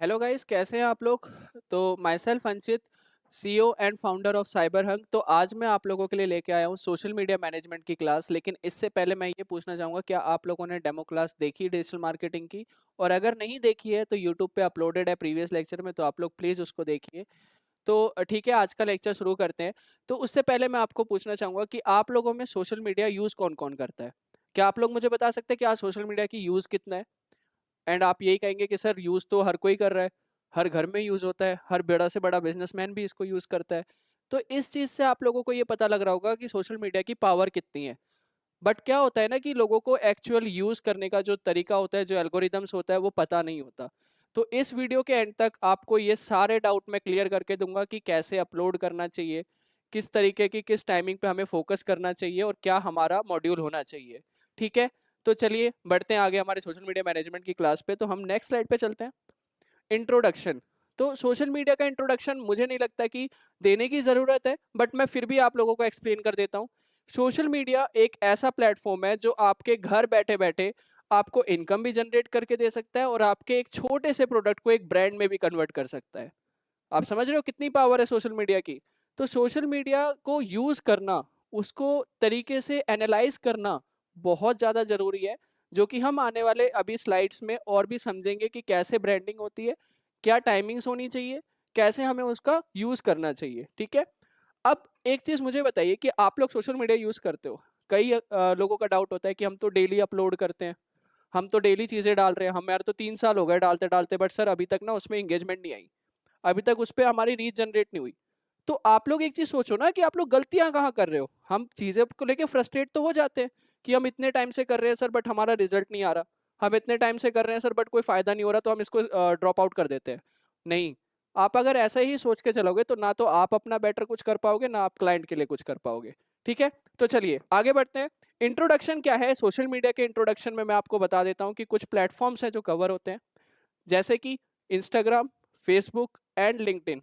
Hello guys, कैसे हैं आप लोग। तो myself Anchit, CEO and founder of Cyber Hung. तो आज मैं आप लोगों के लिए लेके आया हूँ सोशल मीडिया मैनेजमेंट की क्लास। लेकिन इससे पहले मैं ये पूछना चाहूँगा, क्या आप लोगों ने डेमो क्लास देखी डिजिटल मार्केटिंग की? और अगर नहीं देखी है तो यूट्यूब पे अपलोडेड है प्रीवियस लेक्चर में, तो आप लोग प्लीज़ उसको देखिए। तो ठीक है, आज का लेक्चर शुरू करते हैं। तो उससे पहले मैं आपको पूछना चाहूँगा कि आप लोगों में सोशल मीडिया यूज़ कौन कौन करता है। क्या आप लोग मुझे बता सकते हैं कि आज सोशल मीडिया की यूज़ कितना है? एंड आप यही कहेंगे कि सर यूज़ तो हर कोई कर रहा है, हर घर में यूज़ होता है, हर बड़ा से बड़ा बिजनेसमैन भी इसको यूज़ करता है। तो इस चीज़ से आप लोगों को ये पता लग रहा होगा कि सोशल मीडिया की पावर कितनी है। बट क्या होता है ना कि लोगों को एक्चुअल यूज़ करने का जो तरीका होता है, जो एल्गोरिदम्स होता है, वो पता नहीं होता। तो इस वीडियो के एंड तक आपको ये सारे डाउट मैं क्लियर करके दूंगा कि कैसे अपलोड करना चाहिए, किस तरीके की किस टाइमिंग पे हमें फोकस करना चाहिए और क्या हमारा मॉड्यूल होना चाहिए। ठीक है, तो चलिए बढ़ते हैं आगे हमारे सोशल मीडिया मैनेजमेंट की क्लास पे। तो हम नेक्स्ट स्लाइड पे चलते हैं। इंट्रोडक्शन। तो सोशल मीडिया का इंट्रोडक्शन मुझे नहीं लगता कि देने की ज़रूरत है, बट मैं फिर भी आप लोगों को एक्सप्लेन कर देता हूँ। सोशल मीडिया एक ऐसा प्लेटफॉर्म है जो आपके घर बैठे बैठे आपको इनकम भी जनरेट करके दे सकता है और आपके एक छोटे से प्रोडक्ट को एक ब्रांड में भी कन्वर्ट कर सकता है। आप समझ रहे हो कितनी पावर है सोशल मीडिया की। तो सोशल मीडिया को यूज़ करना, उसको तरीके से एनालाइज करना बहुत ज़्यादा ज़रूरी है, जो कि हम आने वाले अभी स्लाइड्स में और भी समझेंगे कि कैसे ब्रांडिंग होती है, क्या टाइमिंग्स होनी चाहिए, कैसे हमें उसका यूज़ करना चाहिए। ठीक है, अब एक चीज़ मुझे बताइए कि आप लोग सोशल मीडिया यूज़ करते हो। कई लोगों का डाउट होता है कि हम तो डेली अपलोड करते हैं, हम तो डेली चीज़ें डाल रहे हैं, हमारे तो 3 साल हो गए डालते डालते, बट सर अभी तक ना उसमें इंगेजमेंट नहीं आई, अभी तक उस पर हमारी रीच जनरेट नहीं हुई। तो आप लोग एक चीज सोचो ना कि आप लोग गलतियां कहाँ कर रहे हो। हम चीजें को लेके फ्रस्ट्रेट तो हो जाते हैं कि हम इतने टाइम से कर रहे हैं सर, बट हमारा रिजल्ट नहीं आ रहा। हम इतने टाइम से कर रहे हैं सर, बट कोई फायदा नहीं हो रहा, तो हम इसको ड्रॉप आउट कर देते हैं। नहीं, आप अगर ऐसा ही सोच के चलोगे तो ना तो आप अपना बेटर कुछ कर पाओगे, ना आप क्लाइंट के लिए कुछ कर पाओगे। ठीक है, तो चलिए आगे बढ़ते हैं। इंट्रोडक्शन क्या है सोशल मीडिया के? इंट्रोडक्शन में मैं आपको बता देता हूँ कि कुछ प्लेटफॉर्म्स हैं जो कवर होते हैं, जैसे कि इंस्टाग्राम, फेसबुक एंड लिंक्डइन।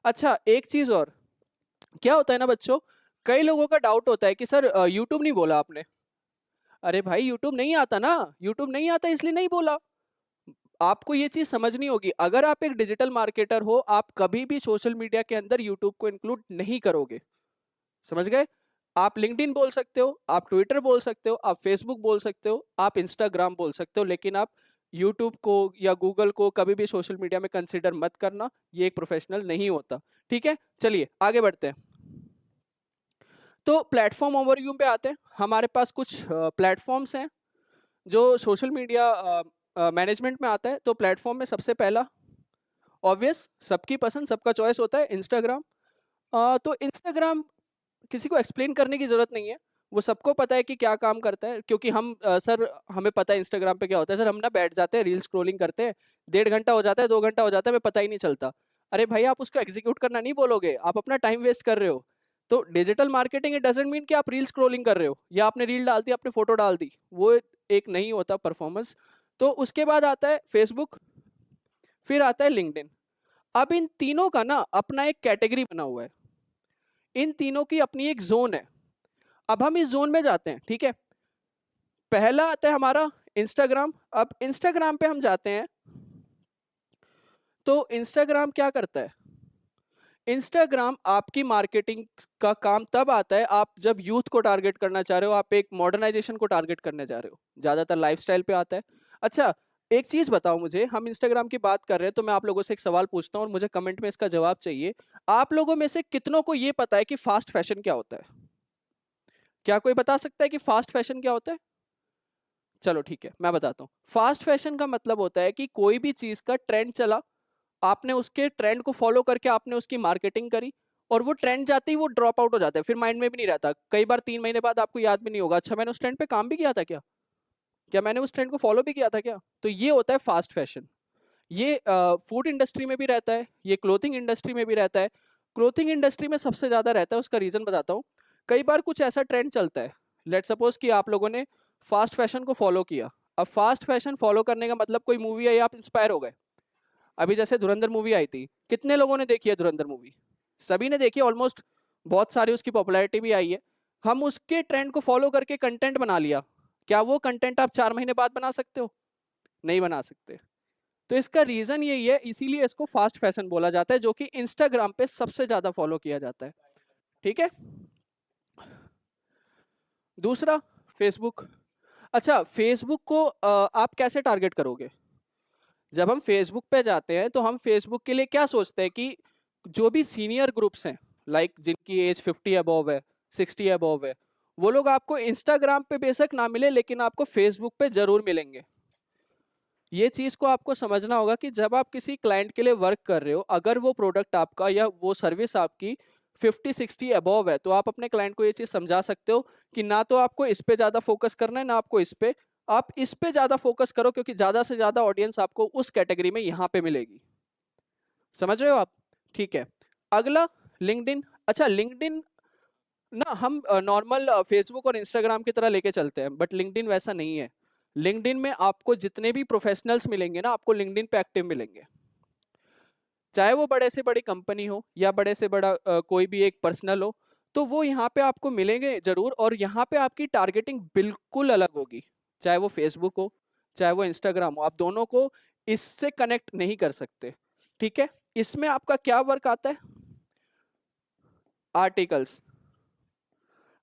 अच्छा, एक चीज और, क्या होता है ना बच्चों, कई लोगों का डाउट होता है कि सर यूट्यूब नहीं बोला आपने। अरे भाई, यूट्यूब नहीं आता ना, यूट्यूब नहीं आता इसलिए नहीं बोला। आपको ये चीज समझनी होगी, अगर आप एक डिजिटल मार्केटर हो, आप कभी भी सोशल मीडिया के अंदर यूट्यूब को इंक्लूड नहीं करोगे। समझ गए? आप लिंक्डइन बोल सकते हो, आप ट्विटर बोल सकते हो, आप फेसबुक बोल सकते हो, आप इंस्टाग्राम बोल सकते हो, लेकिन आप यूट्यूब को या गूगल को कभी भी सोशल मीडिया में कंसिडर मत करना, ये एक प्रोफेशनल नहीं होता। ठीक है, चलिए आगे बढ़ते हैं। तो प्लेटफॉर्म ओवरव्यू पे आते हैं। हमारे पास कुछ प्लेटफॉर्म्स हैं जो सोशल मीडिया मैनेजमेंट में आता है। तो प्लेटफॉर्म में सबसे पहला, ऑब्वियस, सबकी पसंद सबका चॉइस होता है, इंस्टाग्राम। तो इंस्टाग्राम किसी को एक्सप्लेन करने की जरूरत नहीं है, वो सबको पता है कि क्या काम करता है। क्योंकि हम सर, हमें पता है इंस्टाग्राम पे क्या होता है सर। हम ना बैठ जाते हैं, रील स्क्रॉलिंग करते हैं, 1.5 घंटा हो जाता है, 2 घंटा हो जाता है, हमें पता ही नहीं चलता। अरे भाई, आप उसको एग्जीक्यूट करना नहीं बोलोगे, आप अपना टाइम वेस्ट कर रहे हो। तो digital marketing it doesn't mean कि आप रील स्क्रॉलिंग कर रहे हो या आपने रील डाल दी, आपने फोटो डाल दी, वो एक नहीं होता परफॉर्मेंस। तो उसके बाद आता है फेसबुक, फिर आता है लिंक्डइन। अब इन तीनों का ना अपना एक कैटेगरी बना हुआ है, इन तीनों की अपनी एक जोन है। अब हम इस जोन में जाते हैं। ठीक है, पहला आता है हमारा इंस्टाग्राम। अब इंस्टाग्राम पे हम जाते हैं, तो इंस्टाग्राम क्या करता है? इंस्टाग्राम आपकी मार्केटिंग का काम तब आता है आप जब यूथ को टारगेट करना चाह रहे हो, आप एक मॉडर्नाइजेशन को टारगेट करने जा रहे हो, ज्यादातर लाइफस्टाइल पे आता है। अच्छा, एक चीज बताओ मुझे, हम इंस्टाग्राम की बात कर रहे हैं तो मैं आप लोगों से एक सवाल पूछता हूँ और मुझे कमेंट में इसका जवाब चाहिए। आप लोगों में से कितनों को ये पता है कि फास्ट फैशन क्या होता है? क्या कोई बता सकता है कि फास्ट फैशन क्या होता है? चलो ठीक है, मैं बताता हूँ। फास्ट फैशन का मतलब होता है कि कोई भी चीज का ट्रेंड चला, आपने उसके ट्रेंड को फॉलो करके आपने उसकी मार्केटिंग करी, और वो ट्रेंड जाते ही वो ड्रॉप आउट हो जाता है, फिर माइंड में भी नहीं रहता। कई बार 3 महीने बाद आपको याद भी नहीं होगा, अच्छा मैंने उस ट्रेंड पे काम भी किया था क्या, क्या मैंने उस ट्रेंड को फॉलो भी किया था क्या। तो ये होता है फास्ट फैशन। ये फूड इंडस्ट्री में भी रहता है, ये क्लोथिंग इंडस्ट्री में भी रहता है। क्लोथिंग इंडस्ट्री में सबसे ज्यादा रहता है, उसका रीजन बताता हूँ। कई बार कुछ ऐसा ट्रेंड चलता है, लेट सपोज कि आप लोगों ने फास्ट फैशन को फॉलो किया। अब फास्ट फैशन फॉलो करने का मतलब कोई मूवी आई, आप इंस्पायर हो गए। अभी जैसे धुरंधर मूवी आई थी, कितने लोगों ने देखी है धुरंधर मूवी? सभी ने देखी ऑलमोस्ट, बहुत सारी उसकी पॉपुलैरिटी भी आई है। हम उसके ट्रेंड को फॉलो करके कंटेंट बना लिया, क्या वो कंटेंट आप 4 महीने बाद बना सकते हो? नहीं बना सकते। तो इसका रीजन यही है, इसीलिए इसको फास्ट फैशन बोला जाता है, जो कि इंस्टाग्राम पे सबसे ज्यादा फॉलो किया जाता है। ठीक है। दूसरा, फेसबुक। अच्छा, फेसबुक को आप कैसे टारगेट करोगे? जब हम फेसबुक पे जाते हैं तो हम फेसबुक के लिए क्या सोचते हैं कि जो भी सीनियर ग्रुप्स हैं, लाइक जिनकी एज 50 अबव है, 60 अबव है, वो लोग आपको इंस्टाग्राम पे बेशक ना मिले लेकिन आपको फेसबुक पे जरूर मिलेंगे। ये चीज को आपको समझना होगा कि जब आप किसी क्लाइंट के लिए वर्क कर रहे हो, अगर वो प्रोडक्ट आपका या वो सर्विस आपकी 50-60 अबव है, तो आप अपने क्लाइंट को ये चीज समझा सकते हो कि ना तो आपको इस पे ज्यादा फोकस करना है, ना आपको इस पे, आप इस पे ज्यादा फोकस करो, क्योंकि ज्यादा से ज्यादा ऑडियंस आपको उस कैटेगरी में यहाँ पे मिलेगी। समझ रहे हो आप? ठीक है। अगला, लिंक्डइन। अच्छा, लिंक्डइन ना हम नॉर्मल फेसबुक और इंस्टाग्राम की तरह लेके चलते हैं, बट लिंक्डइन वैसा नहीं है। लिंक्डइन में आपको जितने भी प्रोफेशनल्स मिलेंगे ना, आपको लिंक्डइन पे एक्टिव मिलेंगे, चाहे वो बड़े से बड़ी कंपनी हो या बड़े से बड़ा कोई भी एक पर्सनल हो, तो वो यहाँ पे आपको मिलेंगे जरूर। और यहाँ पे आपकी टारगेटिंग बिल्कुल अलग होगी, चाहे वो फेसबुक हो चाहे वो इंस्टाग्राम हो, आप दोनों को इससे कनेक्ट नहीं कर सकते। ठीक है। इसमें आपका क्या वर्क आता है? आर्टिकल्स।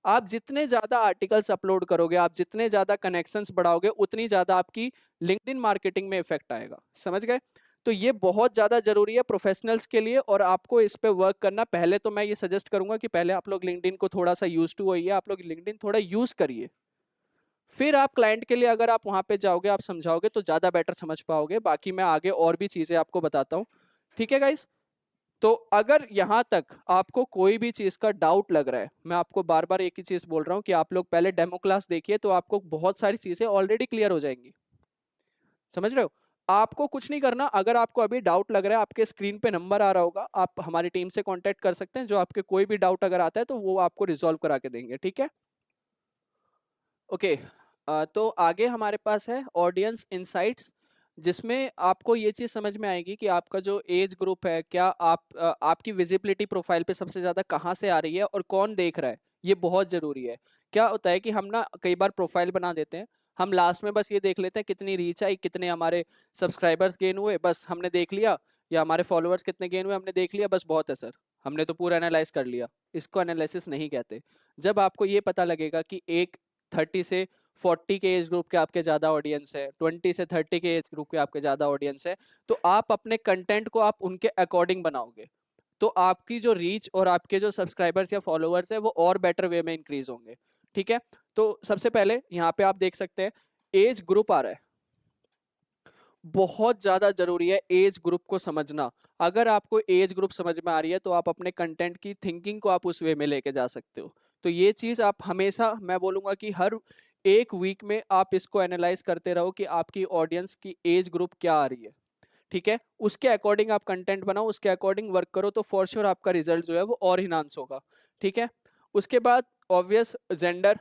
आप जितने ज्यादा आर्टिकल्स अपलोड करोगे, आप जितने ज्यादा कनेक्शंस बढ़ाओगे, उतनी ज्यादा आपकी लिंक्डइन मार्केटिंग में इफेक्ट आएगा। समझ गए? तो ये बहुत ज्यादा जरूरी है प्रोफेशनल्स के लिए, और आपको इस पे वर्क करना। पहले तो मैं ये सजेस्ट करूंगा कि पहले आप लोग लिंक्डइन को थोड़ा सा यूज टू होइए, आप लोग लिंक्डइन थोड़ा यूज करिए, फिर आप क्लाइंट के लिए अगर आप वहां पे जाओगे, आप समझाओगे, तो ज्यादा बेटर समझ पाओगे। बाकी मैं आगे और भी चीजें आपको बताता हूँ। ठीक है गाइस? तो अगर यहाँ तक आपको कोई भी चीज का डाउट लग रहा है, मैं आपको बार बार एक ही चीज बोल रहा हूँ कि आप लोग पहले डेमो क्लास देखिए, तो आपको बहुत सारी चीजें ऑलरेडी क्लियर हो जाएंगी। समझ रहे हो? आपको कुछ नहीं करना। अगर आपको अभी डाउट लग रहा है, आपके स्क्रीन पे नंबर आ रहा होगा, आप हमारी टीम से कांटेक्ट कर सकते हैं, जो आपके कोई भी डाउट अगर आता है तो वो आपको रिजॉल्व करा के देंगे। ठीक है? ओके। तो आगे हमारे पास है ऑडियंस इनसाइट्स, जिसमें आपको ये चीज़ समझ में आएगी कि आपका जो एज ग्रुप है, क्या आपकी विजिबिलिटी प्रोफाइल पे सबसे ज़्यादा कहाँ से आ रही है और कौन देख रहा है। ये बहुत ज़रूरी है। क्या होता है कि हम ना कई बार प्रोफाइल बना देते हैं, हम लास्ट में बस ये देख लेते हैं कितनी रीच आई, कितने हमारे सब्सक्राइबर्स गेन हुए, बस हमने देख लिया, या हमारे फॉलोअर्स कितने गेन हुए हमने देख लिया, बस बहुत है सर, हमने तो पूरा एनालाइज कर लिया। इसको एनालिसिस नहीं कहते। जब आपको ये पता लगेगा कि एक 30 से 40 के एज ग्रुप के आपके ज़्यादा ऑडियंस है, 20 से 30 के एज ग्रुप के आपके ज़्यादा ऑडियंस है, तो आप अपने कंटेंट को आप उनके अकॉर्डिंग बनाओगे, तो आपकी जो रीच और आपके जो सब्सक्राइबर्स या फॉलोअर्स है वो और बेटर वे में इंक्रीज होंगे। ठीक है? तो सबसे पहले यहाँ पे आप देख सकते हैं एज ग्रुप आ रहा है, बहुत ज़्यादा ज़रूरी है एज ग्रुप को समझना। अगर आपको एज ग्रुप समझ में आ रही है तो आप अपने कंटेंट की थिंकिंग को आप उस वे में लेके जा सकते हो। तो ये चीज़ आप हमेशा, मैं बोलूँगा कि हर एक वीक में आप इसको एनालाइज करते रहो कि आपकी ऑडियंस की एज ग्रुप क्या आ रही है। ठीक है? उसके अकॉर्डिंग आप कंटेंट बनाओ, उसके अकॉर्डिंग वर्क करो, तो फॉर श्योर आपका रिजल्ट जो है वो और इनहांस होगा। ठीक है? उसके बाद ऑब्वियस जेंडर,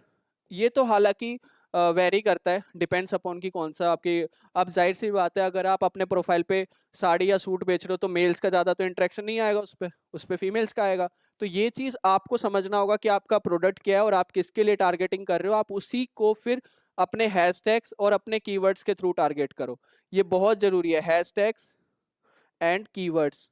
ये तो हालांकि वेरी करता है, डिपेंड्स अपॉन कि कौन सा आपकी, अब जाहिर सी बात है अगर आप अपने प्रोफाइल पे साड़ी या सूट बेच रहे हो तो मेल्स का ज़्यादा तो इंटरेक्शन नहीं आएगा उस पे फीमेल्स का आएगा। तो ये चीज़ आपको समझना होगा कि आपका प्रोडक्ट क्या है और आप किसके लिए टारगेटिंग कर रहे हो, आप उसी को फिर अपने हैशटैग्स और अपने कीवर्ड्स के थ्रू टारगेट करो। ये बहुत ज़रूरी है, हैशटैग्स एंड कीवर्ड्स।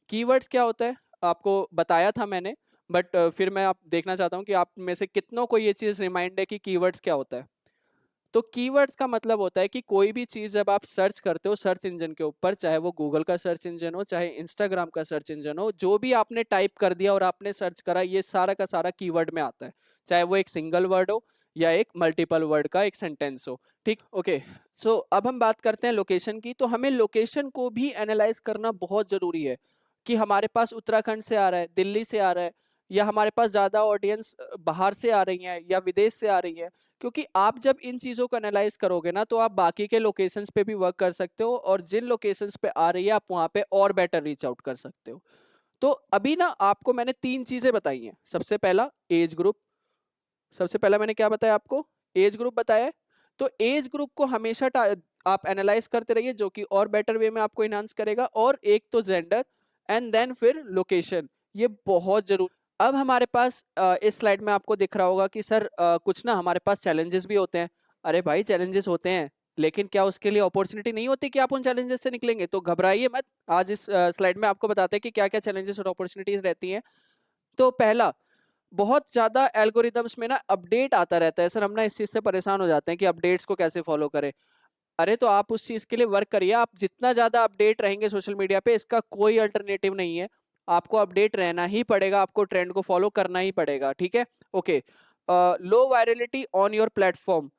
कीवर्ड्स क्या होता है आपको बताया था मैंने, बट फिर मैं आप देखना चाहता हूँ कि आप में से कितनों को ये चीज़ रिमाइंड है कि कीवर्ड्स क्या होता है। तो कीवर्ड्स का मतलब होता है कि कोई भी चीज़ जब आप सर्च करते हो सर्च इंजन के ऊपर, चाहे वो गूगल का सर्च इंजन हो चाहे इंस्टाग्राम का सर्च इंजन हो, जो भी आपने टाइप कर दिया और आपने सर्च करा, ये सारा का सारा कीवर्ड में आता है, चाहे वो एक सिंगल वर्ड हो या एक मल्टीपल वर्ड का एक सेंटेंस हो। ठीक, ओके। सो अब हम बात करते हैं लोकेशन की। तो हमें लोकेशन को भी एनालाइज करना बहुत ज़रूरी है कि हमारे पास उत्तराखंड से आ रहा है, दिल्ली से आ रहा है, या हमारे पास ज़्यादा ऑडियंस बाहर से आ रही है या विदेश से आ रही है। क्योंकि आप जब इन चीज़ों को एनालाइज करोगे ना, तो आप बाकी के लोकेशंस पे भी वर्क कर सकते हो, और जिन लोकेशंस पे आ रही है आप वहाँ पे और बेटर रीच आउट कर सकते हो। तो अभी ना आपको मैंने 3 चीज़ें बताई हैं। सबसे पहला एज ग्रुप, सबसे पहला मैंने क्या बताया आपको? एज ग्रुप बताया है। तो एज ग्रुप को हमेशा आप एनालाइज करते रहिए, जो कि और बेटर वे में आपको इनहांस करेगा। और एक तो जेंडर, एंड देन फिर लोकेशन, ये बहुत जरूरी। अब हमारे पास इस स्लाइड में आपको दिख रहा होगा कि सर कुछ ना हमारे पास चैलेंजेस भी होते हैं। अरे भाई चैलेंजेस होते हैं, लेकिन क्या उसके लिए अपॉर्चुनिटी नहीं होती कि आप उन चैलेंजेस से निकलेंगे? तो घबराइए मत। आज इस स्लाइड में आपको बताते हैं कि क्या क्या चैलेंजेस और अपॉर्चुनिटीज रहती हैं। तो पहला, बहुत ज़्यादा एल्गोरिदम्स में ना अपडेट आता रहता है सर, हम ना इस चीज़ से परेशान हो जाते हैं कि अपडेट्स को कैसे फॉलो करें। अरे तो आप उस चीज़ के लिए वर्क करिए, आप जितना ज़्यादा अपडेट रहेंगे सोशल मीडिया पे, इसका कोई अल्टरनेटिव नहीं है। आपको अपडेट रहना ही पड़ेगा, आपको ट्रेंड को फॉलो करना ही पड़ेगा, ठीक है? Okay. Low virality on your platform.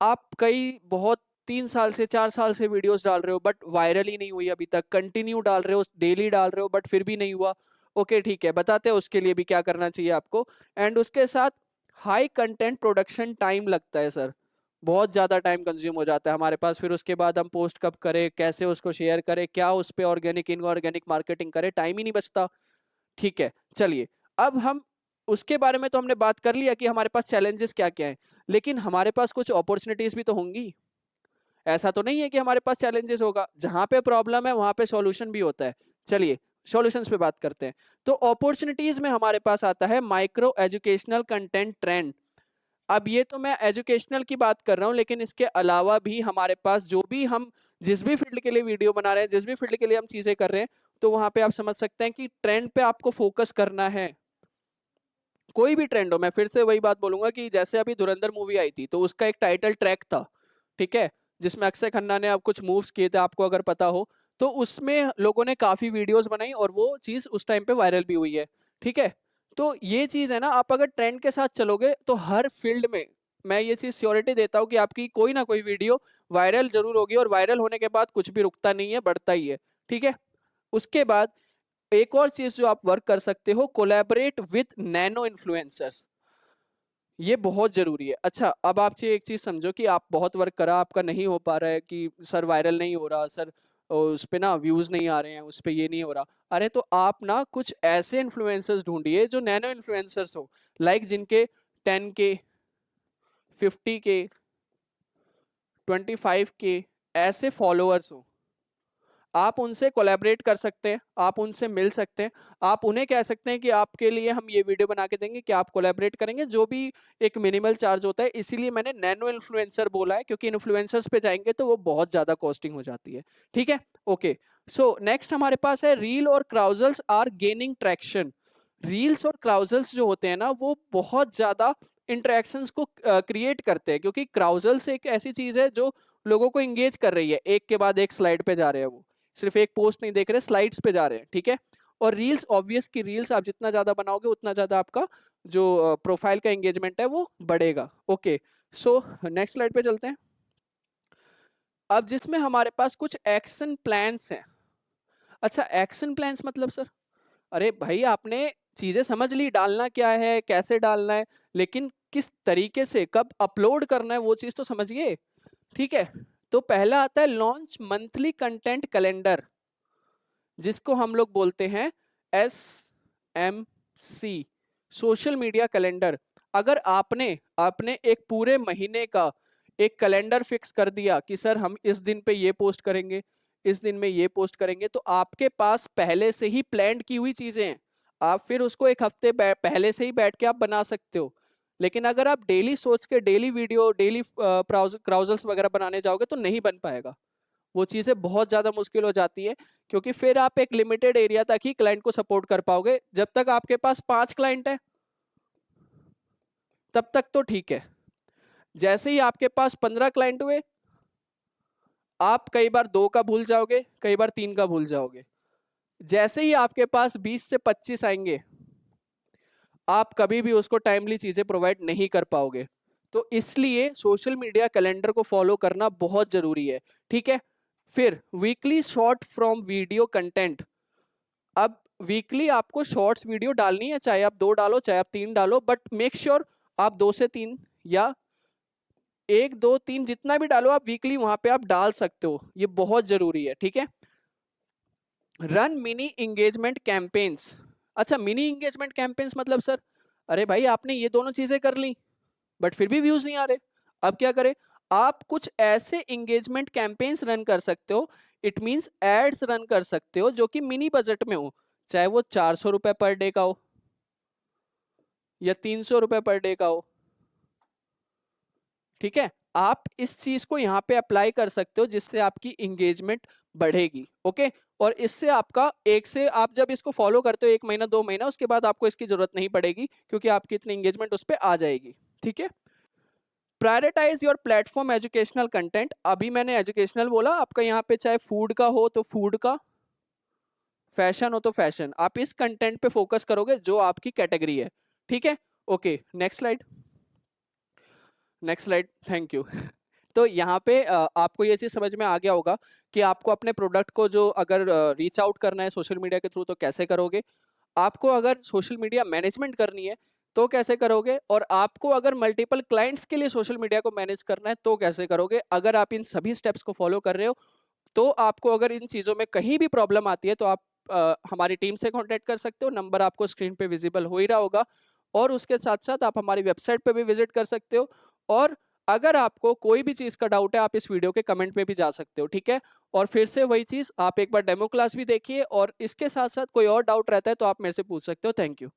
आप कई बहुत 3 साल से 4 साल से वीडियोस डाल रहे हो बट वायरल ही नहीं हुई अभी तक, कंटिन्यू डाल रहे हो, डेली डाल रहे हो बट फिर भी नहीं हुआ। ओके ठीक है, बताते हैं उसके लिए भी क्या करना चाहिए आपको। एंड उसके साथ हाई कंटेंट प्रोडक्शन टाइम लगता है सर, बहुत ज़्यादा टाइम कंज्यूम हो जाता है हमारे पास। फिर उसके बाद हम पोस्ट कब करें, कैसे उसको शेयर करें, क्या उस पर ऑर्गेनिक इनऑर्गेनिक मार्केटिंग करें, टाइम ही नहीं बचता। ठीक है, चलिए अब हम उसके बारे में तो हमने बात कर लिया कि हमारे पास चैलेंजेस क्या क्या हैं, लेकिन हमारे पास कुछ अपॉर्चुनिटीज भी तो होंगी। ऐसा तो नहीं है कि हमारे पास चैलेंजेस होगा, जहां पे प्रॉब्लम है वहां पे सॉल्यूशन भी होता है। चलिए सॉल्यूशंस पे बात करते हैं। तो अपॉर्चुनिटीज में हमारे पास आता है माइक्रो एजुकेशनल कंटेंट ट्रेंड। अब ये तो मैं एजुकेशनल की बात कर रहा हूँ, लेकिन इसके अलावा भी हमारे पास जो भी हम जिस भी फील्ड के लिए वीडियो बना रहे हैं, जिस भी फील्ड के लिए हम चीजें कर रहे हैं, तो वहां पे आप समझ सकते हैं कि ट्रेंड पे आपको फोकस करना है। कोई भी ट्रेंड हो, मैं फिर से वही बात बोलूंगा कि जैसे अभी धुरंधर मूवी आई थी तो उसका एक टाइटल ट्रैक था, ठीक है, जिसमें अक्षय खन्ना ने अब कुछ मूव्स किए थे, आपको अगर पता हो। तो उसमें लोगों ने काफी वीडियोस बनाई और वो चीज उस टाइम पे वायरल भी हुई है, ठीक है। तो ये चीज है ना, आप अगर ट्रेंड के साथ चलोगे तो हर फील्ड में मैं ये चीज श्योरिटी देता हूँ कि आपकी कोई ना कोई वीडियो वायरल जरूर होगी, और वायरल होने के बाद कुछ भी रुकता नहीं है, बढ़ता ही है, ठीक है। उसके बाद एक और चीज जो आप वर्क कर सकते हो, कोलैबोरेट विद नैनो इन्फ्लुएंसर्स। ये बहुत जरूरी है। अच्छा अब आप एक चीज समझो कि आप बहुत वर्क करा, आपका नहीं हो पा रहा है कि सर वायरल नहीं हो रहा सर, उस पे ना व्यूज नहीं आ रहे हैं, उस पे ये नहीं हो रहा। अरे तो आप ना कुछ ऐसे इन्फ्लुएंसर्स ढूंढिए जो नैनो इन्फ्लुएंसर्स हो, लाइक जिनके 10K, 50K, 25K ऐसे फॉलोअर्स हो। आप उनसे कोलैबोरेट कर सकते हैं, आप उनसे मिल सकते हैं, आप उन्हें कह सकते हैं कि आपके लिए हम ये वीडियो बना के देंगे, कि आप कोलैबोरेट करेंगे, जो भी एक मिनिमल चार्ज होता है। इसीलिए मैंने नैनो इन्फ्लुएंसर बोला है, क्योंकि इन्फ्लुएंसर्स पे जाएंगे तो वो बहुत ज़्यादा कॉस्टिंग हो जाती है, ठीक है। ओके, सो नेक्स्ट हमारे पास है रील और क्राउजल्स आर गेनिंग ट्रैक्शन। रील्स और क्राउजल्स जो होते हैं ना, वो बहुत ज़्यादा इंटरेक्शंस को क्रिएट करते हैं, क्योंकि क्राउजल्स एक ऐसी चीज़ है जो लोगों को इंगेज कर रही है, एक के बाद एक स्लाइड पे जा रहे हैं वो, सिर्फ एक पोस्ट नहीं देख रहे, स्लाइड्स पे जा रहे हैं, ठीक है। और रील्स, ऑब्वियस की रील्स आप जितना ज्यादा बनाओगे उतना ज्यादा आपका जो प्रोफाइल का एंगेजमेंट है वो बढ़ेगा। ओके, सो नेक्स्ट स्लाइड पे चलते हैं। अब जिसमें हमारे पास कुछ एक्शन प्लान्स हैं। अच्छा एक्शन प्लान्स मतलब सर, अरे भाई आपने चीजें समझ ली, डालना क्या है, कैसे डालना है, लेकिन किस तरीके से कब अपलोड करना है वो चीज तो समझिए, ठीक है। तो पहला आता है लॉन्च मंथली कंटेंट कैलेंडर, जिसको हम लोग बोलते हैं SMC, सोशल मीडिया कैलेंडर। अगर आपने आपने एक पूरे महीने का एक कैलेंडर फिक्स कर दिया कि सर हम इस दिन पे ये पोस्ट करेंगे, इस दिन में ये पोस्ट करेंगे, तो आपके पास पहले से ही प्लान की हुई चीजें हैं। आप फिर उसको एक हफ्ते पहले से ही बैठ के आप बना सकते हो। लेकिन अगर आप डेली सोच के डेली वीडियो, डेली क्राउजल्स वगैरह बनाने जाओगे तो नहीं बन पाएगा, वो चीज़ें बहुत ज़्यादा मुश्किल हो जाती है। क्योंकि फिर आप एक लिमिटेड एरिया तक ही क्लाइंट को सपोर्ट कर पाओगे। जब तक आपके पास 5 क्लाइंट है तब तक तो ठीक है, जैसे ही आपके पास 15 क्लाइंट हुए, आप कई बार 2 का भूल जाओगे, कई बार 3 का भूल जाओगे। जैसे ही आपके पास 20 से 25 आएंगे, आप कभी भी उसको टाइमली चीजें प्रोवाइड नहीं कर पाओगे। तो इसलिए सोशल मीडिया कैलेंडर को फॉलो करना बहुत जरूरी है, ठीक है। फिर weekly short from video content. अब वीकली आपको शॉर्ट्स वीडियो डालनी है, चाहे आप 2 डालो चाहे आप 3 डालो, बट मेक श्योर आप 2 से 3 या 1 2 3 जितना भी डालो, आप वीकली वहां पे आप डाल सकते हो, ये बहुत जरूरी है, ठीक है। Run mini engagement campaigns. अच्छा मिनी इंगेजमेंट कैंपेन्स मतलब सर, अरे भाई आपने ये दोनों चीजें कर ली बट फिर भी व्यूज नहीं आ रहे, अब क्या करें? आप कुछ ऐसे इंगेजमेंट कैंपेन्स रन कर सकते हो, इट मींस एड्स रन कर सकते हो जो कि मिनी बजट में हो, चाहे वो 400 रुपए पर डे का हो या 300 रुपए पर डे का हो, ठीक है। आप इस चीज को यहाँ पे अप्लाई कर सकते हो जिससे आपकी इंगेजमेंट बढ़ेगी। ओके, और इससे आपका एक से आप जब इसको फॉलो करते हो 1 महीना 2 महीना, उसके बाद आपको इसकी जरूरत नहीं पड़ेगी क्योंकि आपकी इतनी इंगेजमेंट उस पर आ जाएगी। ठीक है। Prioritize your platform educational content. अभी मैंने एजुकेशनल बोला, आपका यहाँ पे चाहे फूड का हो तो फूड का, फैशन हो तो फैशन, आप इस कंटेंट पे फोकस करोगे जो आपकी कैटेगरी है। ठीक है। Okay, next slide. Next slide, thank you. तो यहाँ पे आपको ये चीज़ समझ में आ गया होगा कि आपको अपने प्रोडक्ट को जो अगर रीच आउट करना है सोशल मीडिया के थ्रू तो कैसे करोगे, आपको अगर सोशल मीडिया मैनेजमेंट करनी है तो कैसे करोगे, और आपको अगर मल्टीपल क्लाइंट्स के लिए सोशल मीडिया को मैनेज करना है तो कैसे करोगे। अगर आप इन सभी स्टेप्स को फॉलो कर रहे हो तो आपको अगर इन चीज़ों में कहीं भी प्रॉब्लम आती है तो आप हमारी टीम से कांटेक्ट कर सकते हो। नंबर आपको स्क्रीन पे विजिबल हो ही रहा होगा, और उसके साथ साथ आप हमारी वेबसाइट पे भी विजिट कर सकते हो। और अगर आपको कोई भी चीज़ का डाउट है आप इस वीडियो के कमेंट में भी जा सकते हो। ठीक है। और फिर से वही चीज़, आप एक बार डेमो क्लास भी देखिए, और इसके साथ साथ कोई और डाउट रहता है तो आप मेरे से पूछ सकते हो। Thank you.